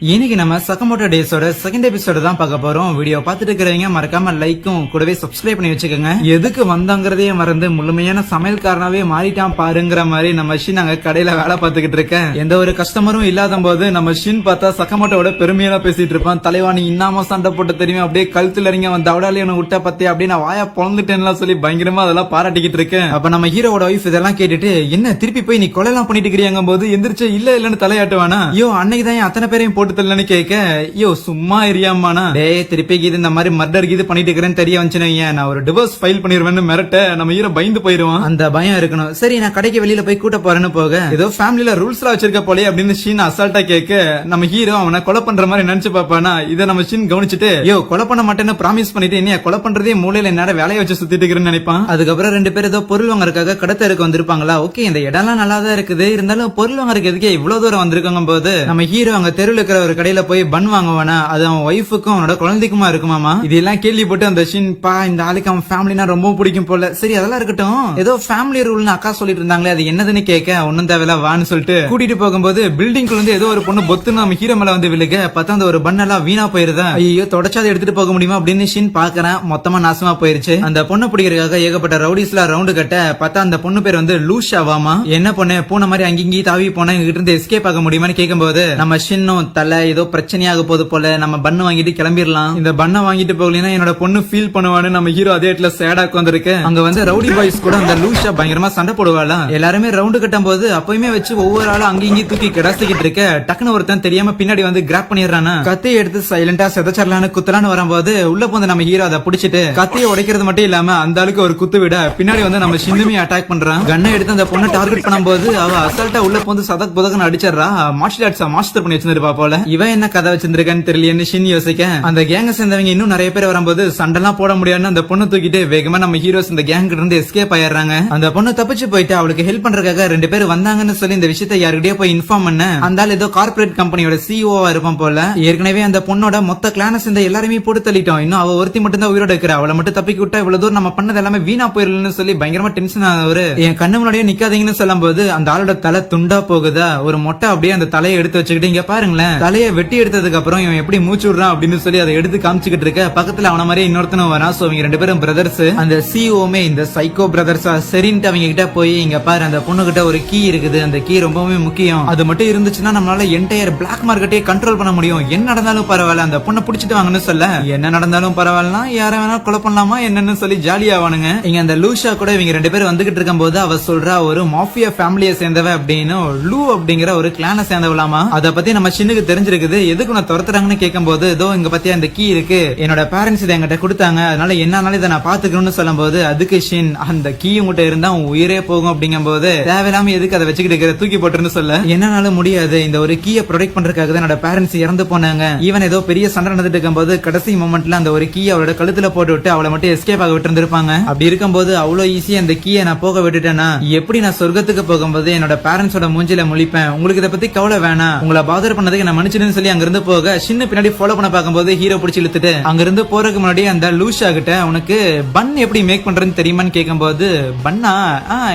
இன்னைக்கு நம்ம சகமோட்டோ டேஸோட செகண்ட் எபிசோட தான் பார்க்க போறோம். வீடியோ பார்த்துட்டு இருக்கிறவங்க மறக்காம லைக்கும் கூடவே சப்ஸ்கிரைப் பண்ணி வச்சுக்கோங்க. எதுக்கு வந்தாங்கிறதையே மறந்து முழுமையான சமையல்காரனாவே மாறிட்டான் பாருங்கிற மாதிரி நம்ம ஷின் அங்க கடையில வேலை பார்த்துக்கிட்டு இருக்கேன். எந்த ஒரு கஸ்டமரும் இல்லாத போது நம்ம ஷின் பார்த்தா சகமோட்டோட பெருமையா பேசிட்டு இருப்பான். தலைவா நீ இன்னாம சண்டை போட்டு தெரியுமா, அப்படியே கழுத்துல இறங்க வந்த அவடாலே விட்ட பத்தி அப்படியே நான் வாயா பொழந்துட்டேன்னு சொல்லி பயங்கரமா அதெல்லாம் பாராட்டிக்கிட்டு இருக்கேன். அப்ப நம்ம ஹீரோட ஒய்ஃப் இதெல்லாம் கேட்டுட்டு என்ன திருப்பி போய் நீ கொலை எல்லாம் பண்ணிட்டு இருக்கிறியாங்க போது எந்திரிச்சு இல்லன்னு தலையாட்டுவானா. ஐயோ அன்னைக்கு தான் அத்தனை பேரையும் போட்டு தள்ளனு கேட்க, ஐயோ சும்மா இருயாமானா, டேய் திருப்பி இது இந்த மாதிரி மர்டர் இது பண்ணிட்டு இருக்கிறேன்னு தெரிய வந்துச்சுன்னு நான் ஒரு டிவோர்ஸ் ஃபைல் பண்ணிடுவேன்னு மிரட்ட நம்ம ஹீரோ பயந்து போயிருவான். அந்த பயம் இருக்கணும். சரி நான் கடைக்கு வெளியில போய் கூட்ட போறேன்னு போக ஏதோ ஃபேமிலில ரூல்ஸ்லாம் வச்சிருக்க போலே அப்படின்னு ஷீன் அசால்ட்டா கேட்க நம்ம ஹீரோ அவனை கொலை பண்ற மாதிரி நினைச்சு பாப்பானா. இதை நம்ம ஷீன் கவனிச்சுட்டு யோ கொலை பண்ண மாட்டேன்னு ப்ராமிஸ் பண்ணிட்டு என்ன கொலை பண்றதே மூலையில என்னடா வேலையை வச்சு சுத்திட்டு இருக்கிறேன்னு நினைப்பான். அதுக்கப்புறம் ரெண்டு பேரும் ஏதோ பொருள் வாங்கறதுக்காக கடத்தருக்கு வந்திருப்பாங்களா. ஓகே இந்த இடம்லாம் நல்லா தான் இருக்குது, இருந்தாலும் பொருள் வாங்கறதுக்கு எதுக்கே இவ்வளவு தூரம் வந்திருக்காங்க போது நம்ம ஹீரோ அங்க தெருவில் இருக்கிற ஒரு கடையில போய் பன் வாங்குவானா. அது அவன் ஒய்ஃபுக்கும் அவனோட குழந்தைக்குமா இருக்குமாமா. இதெல்லாம் கேள்விப்பட்டு அந்த ஷின் பா இந்த ஆளுக்கு அவன் ஃபேமிலினா ரொம்ப பிடிக்கும் போல. சரி அதெல்லாம் இருக்கட்டும், ஏதோ ஃபேமிலி ரூல்னு அக்கா சொல்லிட்டு இருந்தாங்களே அது என்னதுன்னு கேட்க ஒன்னும் தேவையில்ல வான்னு சொல்லிட்டு கூட்டிட்டு போகும்போது பில்டிங்ல இருந்து ஏதோ ஒரு பொண்ணு பொத்துன்னு நம்ம ஹீரோ மேல வந்து விழுக பார்த்தா அந்த ஒரு பன் எல்லாம் வீணா போயிருதா. ஐயோ தொடச்சாத எடுத்துட்டு போக முடியுமா அப்படின்னு ஷின் பாக்குறேன். மொத்தமா நாசமா போயிருச்சு. அந்த பொண்ணு பிடிக்கிறதுக்காக ஏகப்பட்ட ரவுடிஸ்ல ரவுண்டு கட்ட பார்த்தா அந்த பொண்ணு பேர் வந்து லூஷாவாமா. என்ன பொண்ணு பூனை மாதிரி அங்கேயும் தாவி போனா எங்கிட்ட இருந்து எஸ்கேப் ஆக முடியுமான்னு கேட்கும்போது நம்ம ஷின்னும் தலை ஏதோ பிரச்சனையாக போது போல நம்ம பண்ணு வாங்கிட்டு கிளம்பிடலாம். இந்த பண்ணை வாங்கிட்டு போகலன்னா என்னோட பொண்ணு ஃபீல் பண்ணுவான்னு நம்ம ஹீரோ அதே இடத்துல சேடா உட்காந்துருக்கு. அங்க வந்து ரவுடி பாய்ஸ் கூட அந்த லூஷா பயங்கரமா சண்டை போடுவாளா. எல்லாருமே ரவுண்டு கட்டும் போது அப்பயுமே வச்சு ஒவ்வொரு ஆளும் அங்கேயும் தூக்கி கிடச்சிக்கிட்டு இருக்க டக்குனு ஒருத்தன் தெரியாம பின்னாடி வந்து கிராப் பண்ணிடுறானா. கத்தையை எடுத்து சைலண்டா செதச்சரலான்னு குத்தலான்னு வரும்போது உள்ள போந்து நம்ம ஹீரோ அதை பிடிச்சிட்டு கத்தையை உடைக்கிறது மட்டும் இல்லாம அந்த ஆளுக்கு ஒரு குத்து விட பின்னாடி வந்து நம்ம ஷின்னுமே அட்டாக் பண்றான். கண்ணை எடுத்து அந்த பொண்ணை டார்கெட் பண்ணும்போது அவ அசால்ட்டா உள்ள போந்து சதக் புதகன்னு அடிச்சிடறா. மார்ஷல் ஆர்ட்ஸ் மாஸ்டர் பண்ணி வச்சிருப்பா போல. இவன் என்ன கதை வச்சிருக்கான்னு தெரியலன்னு ஷின் யோசிக்க அந்த கேங்க சேர்ந்தவங்க இன்னும் நிறைய பேர் வரும்போது சண்டெல்லாம் போட முடியாதுன்னு அந்த பொண்ணு தூக்கிட்டு வேகமா நம்ம ஹீரோஸ் இந்த கேங் இருந்து எஸ்கேப் ஆயிடுறாங்க. அந்த பொண்ணு தப்பிச்சு போயிட்டு அவளுக்கு ஹெல்ப் பண்றதுக்காக ரெண்டு பேர் வந்தாங்கன்னு சொல்லி இந்த விஷயத்தை யாருக்கிட்டே போய் இன்ஃபார்ம் பண்ண அந்த ஆள் ஏதோ கார்பரேட் கம்பெனியோட சிஓவா இருப்பான் போல. ஏற்கனவே அந்த பொண்ணோட மொத்த கிளான சேர்ந்த எல்லாருமே போட்டு தள்ளிட்டோம். இன்னும் அவ ஒருத்தி மட்டும் தான் உயிரோட இருக்கிற. அவளை மட்டும் தப்பிக்க விட்டா இவ்வளவு தூரம் நம்ம பண்ணது எல்லாமே வீணா போயிடலன்னு சொல்லி பயங்கரமா டென்ஷன் ஆனவரு என் கண்ணு முன்னாடியே நிக்காதீங்கன்னு சொல்லும் போது அந்த ஆளோட தலை துண்டா போகுதா. ஒரு மொட்டை அப்படியே அந்த தலையை எடுத்து வச்சுக்கிட்டு இங்க பாருங்களேன் தலையை வெட்டி எடுத்ததுக்கு அப்புறம் இவன் எப்படி மூச்சு விடுறான் அப்படின்னு சொல்லி அதை எடுத்து காமிச்சுக்கிட்டு இருக்க. பக்கத்துல அவன மாதிரியே இன்னொருத்தனும் வரான். சோ இவங்க ரெண்டு பேரும் பிரதர்ஸ். அந்த சிஓமே இந்த சைக்கோ பிரதர்ஸா சரின்ட்டு அவங்க கிட்ட போய் இங்க பாரு அந்த பொண்ணு கிட்ட ஒரு கீ இருக்குது, அந்த கீ ரொம்பவே முக்கியம், அது மட்டும் இருந்துச்சுன்னா நம்மளால என்டையர் பிளாக் மார்க்கெட்டே கண்ட்ரோல் பண்ண முடியும், என்ன நடந்தாலும் பரவாயில்ல அந்த பொண்ணை பிடிச்சிட்டு வாங்கன்னு சொல்ல. என்ன நடந்தாலும் பரவாயில்ல யார வேணா கொலை பண்ணலாமா என்னன்னு சொல்லி ஜாலியாவானுங்க. இங்க அந்த லூஷா கூட இவங்க ரெண்டு பேரும் வந்துகிட்டு இருக்கும் போது அவ சொல்றா ஒரு மாஃபியா ஃபேமிலியை சேர்ந்தவ அப்படின்னு லூ அப்படிங்கிற ஒரு கிளான சேர்ந்தவளாமா. அத பத்தி நம்ம சின்னுக்கு தெரிஞ்சிருக்குது. எதுக்கு நான் துரத்துறாங்கன்னு கேட்கும் போது ஏதோ இங்க பத்தியா இந்த கீ இருக்கு, என்னோட பேரண்ட்ஸ் இதை என்கிட்ட கொடுத்தாங்க, அதனால என்னாலும் இதை நான் பாத்துக்கணும்னு சொல்லும் போது அதுக்கு ஷின் அந்த கீ உங்ககிட்ட இருந்தா உன் உயிரே போகும் அப்படிங்கும் போது தேவையில்லாம எதுக்கு அதை வச்சுக்கிட்டு தூக்கி போட்டுன்னு சொல்ல. என்னால முடியாது, இந்த ஒரு கீயை ப்ரொடெக்ட் பண்றதுக்காக தான் என்னோட பேரண்ட்ஸ் இறந்து போனாங்க. ஈவன் ஏதோ பெரிய சண்டை நடந்துட்டு இருக்கும் போது கடைசி மொமெண்ட்ல அந்த ஒரு கீ அவளோட கழுத்துல போட்டு விட்டு அவளை மட்டும் எஸ்கேப் ஆக விட்டு இருந்திருப்பாங்க. அப்படி இருக்கும்போது அவ்வளவு ஈஸியா அந்த கீயை நான் போக விட்டுட்டேன்னா எப்படி நான் சொர்க்கத்துக்கு போகும்போது என்னோட பேரண்ட்ஸோட மூஞ்சில முழிப்பேன். உங்களுக்கு இதை பத்தி கவலை வேணாம், உங்களை பாதர் பண்ணதுக்கு நான் மன்னிச்சிடுன்னு சொல்லி அங்கிருந்து போக சின்ன பின்னாடி ஃபாலோ பண்ண பார்க்கும்போது ஹீரோ பிடிச்சி இழுத்துட்டு அங்கிருந்து போறதுக்கு முன்னாடி அந்த லூஷா கிட்ட உனக்கு பன் எப்படி மேக் பண்றதுன்னு தெரியுமான்னு கேட்கும்போது பன்னா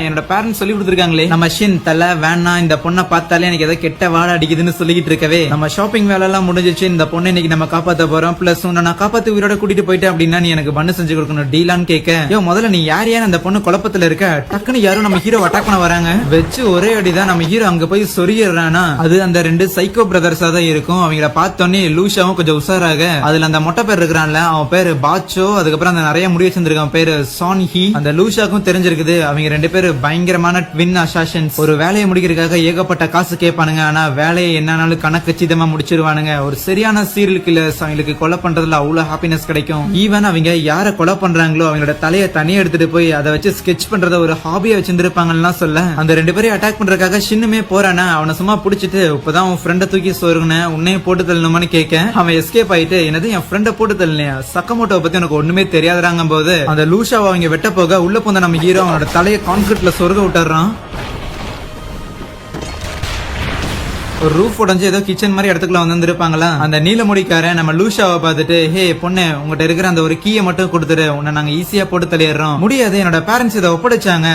என்னோட பேரண்ட்ஸ் சொல்லி கொடுத்துருக்காங்களே. நம்ம ஷின் தலை வேணா இந்த பொண்ணை பார்த்தாலே எனக்கு ஏதோ கெட்ட வாழை அடிக்குதுன்னு சொல்லிட்டு இருக்கவே நம்ம ஷாப்பிங் வேலை எல்லாம் முடிஞ்சிச்சு, இந்த பொண்ணை இன்னைக்கு நம்ம காப்பாத்த போறோம், பிளஸ் நான் காப்பாத்து உயிரோட கூட்டிட்டு போயிட்டேன் அப்படின்னா நீ எனக்கு பண்ணு செஞ்சு கொடுக்கணும் டீலான்னு கேட்க யோ முதல்ல நீ யார் அந்த பொண்ணு குழப்பத்துல இருக்க. டக்குன்னு யாரும் நம்ம ஹீரோ அட்டாக் பண்ண வராங்க. வச்சு ஒரே அடிதான் நம்ம ஹீரோ அங்க போய் சொரியறானா. அது அந்த ரெண்டு சைக்கோ பிரதர்ஸா தான் இருக்கும். அவங்கள பார்த்தோன்னே லூஷாவும் கொஞ்சம் உஷாராக அதுல அந்த மொட்டை பேர் இருக்கிறான்ல அவன் பேரு பாச்சோ, அதுக்கப்புறம் அந்த நிறைய முடிவு வச்சிருக்கான் பேரு சான்ஹி. அந்த லூஷாக்கும் தெரிஞ்சிருக்குது அவங்க ரெண்டு பேரும் பயங்கரமான ட்வின் அசாசின்ஸ். ஒரு வேலையை முடிக்கிறதுக்காக ஏகப்பட்ட காசு கேட்பானுங்க, ஆனா வேலையை என்னாலும் கணக்கு சிதமா முடிச்சிருவானுங்க. ஒரு சரியான சீரியல் கில்லர்ஸ் அவங்களுக்கு கொலை பண்றதுல அவ்வளவு ஹாப்பினஸ் கிடைக்கும். ஈவன் அவங்க யார கொலை பண்றாங்களோ அவங்களோட தலையை தனியா எடுத்துட்டு போய் அதை வச்சு ஸ்கெட்ச் பண்றத ஒரு ஹாபியா வச்சிருப்பாங்கன்னா சொல்ல. அந்த ரெண்டு பேரையும் அட்டாக் பண்றதுக்காக சின்னுமே போறானா. அவனை சும்மா பிடிச்சிட்டு இப்பதான் உன் ஃப்ரெண்டை தூக்கி சொருகுன உன்னையும் போட்டு தள்ளணுமான்னு கேட்க அவன் எஸ்கேப் ஆயிட்டு என்னது என் ஃப்ரெண்டை போட்டு தள்ளியா சக்கமோட்டோவை பத்தி எனக்கு ஒண்ணுமே தெரியாதுறாங்க போது அந்த லூஷாவை அவங்க வெட்ட போக உள்ள போந்த நம்ம ஹீரோ அவனோட தலையை கான்கிரீட்ல சொருக விட்டுறான். ஒரு ரூஃப் உடைஞ்சு ஏதோ கிச்சன் மாதிரி இடத்துக்குள்ள வந்திருப்பாங்களா. அந்த நீலமுடிக்காரன் நம்ம லூஷாவை பார்த்துட்டு, ஹே பொண்ணு, உங்ககிட்ட இருக்கிற அந்த ஒரு கீயை மட்டும் கொடுத்துரு, உன்னை நாங்க ஈஸியா போட்டு தள்ளிடுறோம். முடியாது, என்னோட பேரண்ட்ஸ் இதை ஒப்படைச்சாங்க.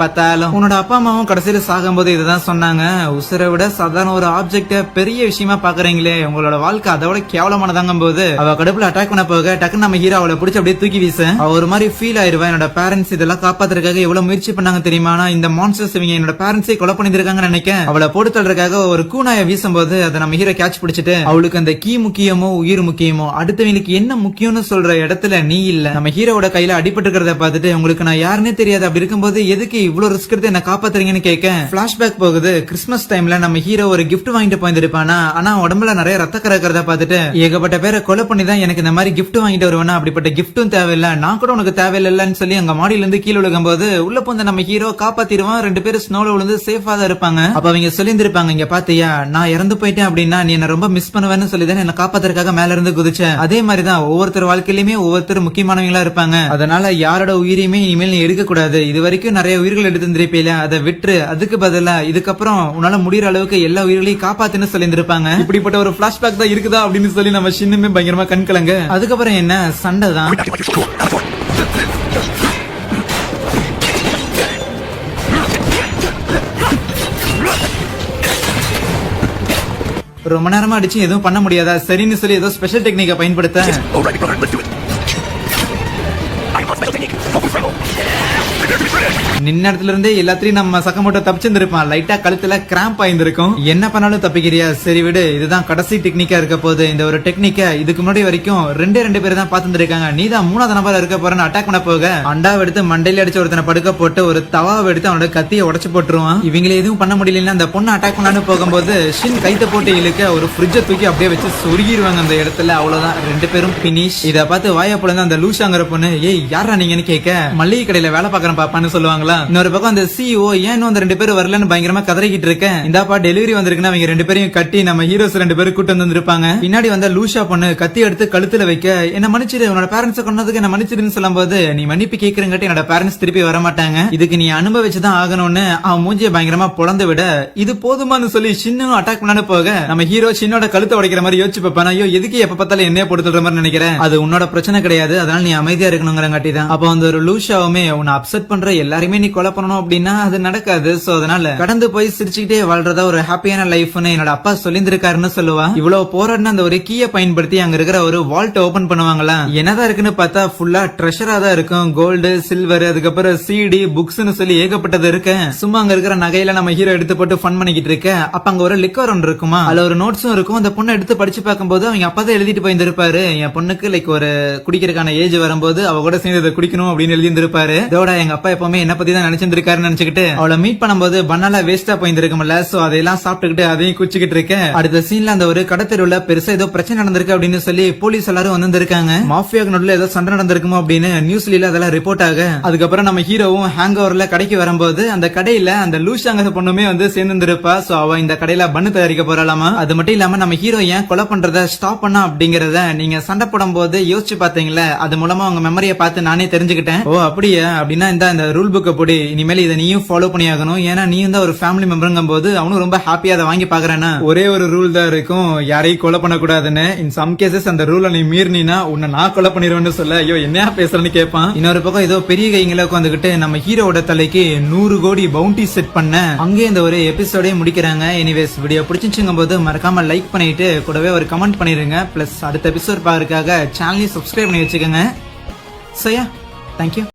பார்த்தாலும் உன்னோட அப்பா அம்மாவும் கடைசியில சாகும்போது இதுதான் சொன்னாங்க, உசுரை விட சாதாரண ஒரு ஆப்ஜெக்ட பெரிய விஷயமா பாக்குறீங்களே, உங்களோட வாழ்க்கை அதோட கேவலமானதாங்க போது அவ கடுப்புல அட்டாக் பண்ண போக டக்குன்னு நம்ம ஹீரோ அவளை பிடிச்சி அப்படியே தூக்கி வீச அவ ஒரு மாதிரி ஃபீல் ஆயிருவா. என்னோட பேரண்ட்ஸ் இதெல்லாம் காப்பாத்துறதுக்காக எவ்வளவு முயற்சி பண்ணாங்க தெரியுமா, இந்த மான்ஸ்டர்ஸ் இவங்க என்னோட பேரண்ட்ஸை கொலை பண்ணிருக்காங்கன்னு நினைக்க அவளை போட்டு தள்ளுறதுக்காக ஒரு கூனாய வீசும்போது அதை நம்ம ஹீரோ கேட்ச் பிடிச்சிட்டு, அவளுக்கு அந்த கீ முக்கியமோ உயிர் முக்கியமோ, அடுத்தவங்களுக்கு என்ன முக்கியம்னு சொல்ற இடத்துல நீ இல்ல. நம்ம ஹீரோட கையில அடிபட்டு இருக்கிறத பார்த்துட்டு, உங்களுக்கு நான் யாருன்னே தெரியாது, அப்படி இருக்கும்போது எதுக்கு இவ்வளவு ரிஸ்க் எடுத்து என்ன காப்பாத்துறீங்கன்னு கேட்க பிளாஷ்பேக் போகுது. கிறிஸ்மஸ் டைம்ல நம்ம ஹீரோ ஒரு கிஃப்ட் வாங்கிட்டு போயிருப்பானா, ஆனா உடம்புல நிறைய ரத்த கறக்கிறத பார்த்துட்டு ஏகப்பட்ட பேரை கொலை பண்ணி தான் எனக்கு இந்த மாதிரி கிஃப்ட் வாங்கிட்டு வருவேனா, அப்படிப்பட்ட கிஃப்டும் தேவையில்லை, நான் கூட உனக்கு தேவையில்லைன்னு சொல்லி அங்க மாடியில இருந்து கீழே விழுகும் போது உள்ள போந்த நம்ம ஹீரோ காப்பாத்திடுவான். 2 பேரும் ஸ்னோல விழுந்து சேஃபா தான் இருப்பாங்க. அப்ப அவங்க சொல்லியிருந்திருப்பாங்க, இங்க பாத்தியா நான் இறந்து போயிட்டேன் அப்படின்னா நீ என்ன ரொம்ப மிஸ் பண்ணுவேன்னு சொல்லி தான் என்ன காப்பாத்துறதுக்காக மேல இருந்து குதிச்சேன். அதே மாதிரிதான் ஒவ்வொருத்தர் வாழ்க்கையிலுமே ஒவ்வொருத்தர் முக்கியமானவங்களா இருப்பாங்க. அதனால யாரோட உயிரையுமே இனிமேல் நீ எடுக்க கூடாது. இது வரைக்கும் நிறைய உயிர்கள் எடுத்திருந்திருப்பீல, அதை விட்டுரு, அதுக்கு பதிலா இதுக்கப்புறம் உன்னால முடிகிற அளவுக்கு எல்லா உயிர்களையும் காப்பாத்துன்னு சொல்லியிருந்திருப்பாங்க. இப்படிப்பட்ட ஒரு பிளாஷ்பேக் தான் இருக்குதா அப்படின்னு சொல்லி நம்ம சின்னமே பயங்கரமா கண்கலங்க. அதுக்கப்புறம் என்ன சண்டை தான். ரொம்ப நேரமா அடிச்சு எதுவும் பண்ண முடியாதா, சரின்னு சொல்லி ஏதோ ஸ்பெஷல் டெக்னிக்கை பயன்படுத்த நின்ன இடத்துல இருந்தே எல்லாத்தையும் நம்ம சக்கமோட்டோ தப்பிச்சிருந்திருப்பான். லைட்டா கழுத்துல கிராம்ப் ஆயிருந்திருக்கும். என்ன பண்ணாலும் தப்பிக்கிறியா, சரி விடு, இதுதான் கடைசி டெக்னிக்கா இருக்க போது. இந்த ஒரு டெக்னிக்க இதுக்கு முன்னாடி வரைக்கும் 2 பேர் தான் பாத்துருக்காங்க, நீ தான் 3வது நபரா இருக்க போறன்னு அட்டாக் பண்ண போக அண்டாவை எடுத்து மண்டையில அடிச்சு ஒருத்தனை படுக்க போட்டு ஒரு தவாவை எடுத்து அவனோட கத்தியை உடச்சு போட்டுருவான். இவங்களை எதுவும் பண்ண முடியலன்னா அந்த பொண்ணு அட்டாக் பண்ணான்னு போகும்போது ஷின் கைத்த போட்டு இழுக்க ஒரு ஃப்ரிட்ஜை தூக்கி அப்படியே வச்சு சொருகிடுவாங்க அந்த இடத்துல. அவ்வளவுதான், 2 பேரும் பினிஷ். இதை பார்த்து வாயா பொழுது அந்த லூஷாங்கிற பொண்ணு, ஏய் யாரா நீங்கன்னு கேட்க, மளிகை கடையில வேலை பாக்குறேன் பாப்பான்னு சொல்லுவாங்களா. இன்னொரு பக்கம் அந்த CEO ஏன் அந்த 2 பேரும் வரலன்னு பயங்கரமா கதறிக்கிட்டு இருக்கேன். இந்தாப்பா டெலிவரி வந்திருக்குன்னா அவங்க 2 பேரையும் கட்டி நம்ம ஹீரோஸ் 2 பேரும் கூட்டு வந்திருப்பாங்க. பின்னாடி வந்த லூஷா பொண்ணு கத்தி எடுத்து கழுத்துல வைக்க, என்ன மன்னிச்சிடு, உன்னோட பேரண்ட்ஸ் கொண்டதுக்கு என்ன மன்னிச்சிடுன்னு சொல்லும் போது, நீ மன்னிப்பு கேட்கறங்காட்டி என்னோட பேரண்ட்ஸ் திருப்பி வர மாட்டாங்க, இதுக்கு நீ அனுபவிச்சுதான் ஆகணும்னு அவன் மூஞ்சியை பயங்கரமா பொழந்து விட, இது போதுமான்னு சொல்லி சின்னும் அட்டாக் பண்ணான்னு போக நம்ம ஹீரோ சின்னோட கழுத்தை உடைக்கிற மாதிரி யோசிச்சு பார்ப்பான். ஐயோ எதுக்கு எப்ப பார்த்தாலும் என்னைய போட்டு மாதிரி நினைக்கிறேன், அது உன்னோட பிரச்சனை கிடையாது, அதனால நீ அமைதியா இருக்கணுங்கிறங்காட்டி தான். அப்ப அந்த ஒரு லூஷாவுமே உன்னை அப்செட் பண்ற எல்லாருமே நீ கொலை பண்ணணும் அப்படின்னா அது நடக்காது, சோ அதனால கடந்து போய் சிரிச்சுக்கிட்டே வாழ்றதா ஒரு ஹாப்பியான லைஃப்னு என்னோட அப்பா சொல்லியிருக்காருன்னு சொல்லுவா. இவ்வளவு போராடின அந்த ஒரு கீயை பயன்படுத்தி அங்க இருக்கிற ஒரு வால்ட் ஓபன் பண்ணுவாங்களா. என்னதான் இருக்குன்னு பார்த்தா ஃபுல்லா ட்ரெஷரா தான் இருக்கும். கோல்டு, சில்வர், அதுக்கப்புறம் CD, புக்ஸ்னு சொல்லி ஏகப்பட்டது இருக்கு. சும்மா அங்க இருக்கிற நகையில நம்ம ஹீரோ எடுத்து போட்டு ஃபன் பண்ணிக்கிட்டு இருக்க, அப்ப அங்க ஒரு லிக்கர் ஒன்று இருக்குமா, அதுல ஒரு நோட்ஸும் இருக்கும். அந்த பொண்ணை எடுத்து படிச்சு பார்க்கும்போது அவங்க அப்பா தான் எழுதிட்டு போயிருந்திருப்பாரு, என் பொண்ணுக்கு லைக் ஒரு குடிக்கிறதுக்கான ஏஜ் வரும்போது அவ கூட சேர்ந்து இதை குடிக்கணும் அப்படின்னு எழுதி இருந்திருப்பாரு. இதோட எங்க அப்பா எப்பவுமே என்ன பத்தி தான் நினைச்சிருக்காருன்னு நினைச்சுக்கிட்டு அவளை மீட் பண்ணும்போது பண்ணால வேஸ்டா போயிருந்திருக்கும்ல, சோ அதெல்லாம் சாப்பிட்டுக்கிட்டு அதையும் குச்சிக்கிட்டு இருக்க. அடுத்த சீன்ல அந்த ஒரு கடத்தெருவுல பெருசா ஏதோ பிரச்சனை நடந்திருக்கு அப்படின்னு சொல்லி போலீஸ் எல்லாரும் வந்திருக்காங்க. மாஃபியாக்கு நடுவுல ஏதோ சண்டை நடந்திருக்குமோ அப்படின்னு நியூஸ்ல அதெல்லாம் ரிப்போர்ட் ஆக, அதுக்கப்புறம் நம்ம ஹீரோவும் ஹேங் ஓவர்ல கடைக்கு வரும்போது அந்த கடையில அந்த லூஷாங்க பொண்ணுமே வந்து சேர்ந்திருப்பா. சோ அவ இந்த கடையில பண்ணு தயாரிக்க போறாளாமா. அது மட்டும் இல்லாம நம்ம ஹீரோ ஏன் கொலை பண்றத ஸ்டாப் பண்ணா அப்படிங்கறத நீங்க சண்டை போடும் போது யோசிச்சு பாத்தீங்களா, அது மூலமா உங்க மெமரியை பார்த்து நானே தெரிஞ்சுக்கிட்டேன். ஓ அப்படியே, அப்படின்னா இந்த ரூல் புக்கை போடி, இனிமேல் இதை நீயும் ஃபாலோ பண்ணி ஆகணும், ஏன்னா நீ தான் ஒரு ஃபேமிலி மெம்பருங்கும் போது அவனும் ரொம்ப ஹாப்பியா அதை வாங்கி பாக்குறானா. ஒரே ஒரு ரூல் தான் இருக்கும், யாரையும் கொலை பண்ணக்கூடாதுன்னு. இன் சம் கேசஸ் அந்த ரூலை நீ மீறினா உன்னை நான் கொலை பண்ணிடுவேன்னு சொல்ல, ஐயோ என்ன பேசுறேன்னு கேட்பான். இன்னொரு பக்கம் ஏதோ பெரிய கைங்களை உட்காந்துக்கிட்டு நம்ம ஹீரோட தலைக்கு 100 கோடி பவுண்டி செட் பண்ண அங்கே இந்த ஒரு எபிசோடே முடிக்கிறாங்க. எனிவேஸ் வீடியோ பிடிச்சிருச்சுங்கும் போது மறக்காம லைக் பண்ணிட்டு கூடவே ஒரு கமெண்ட் பண்ணிருங்க. பிளஸ் அடுத்த எபிசோட் பாக்குறதுக்காக சேனலையும் சப்ஸ்கிரைப் பண்ணி வச்சுக்கோங்க. சரியா, தேங்க்யூ.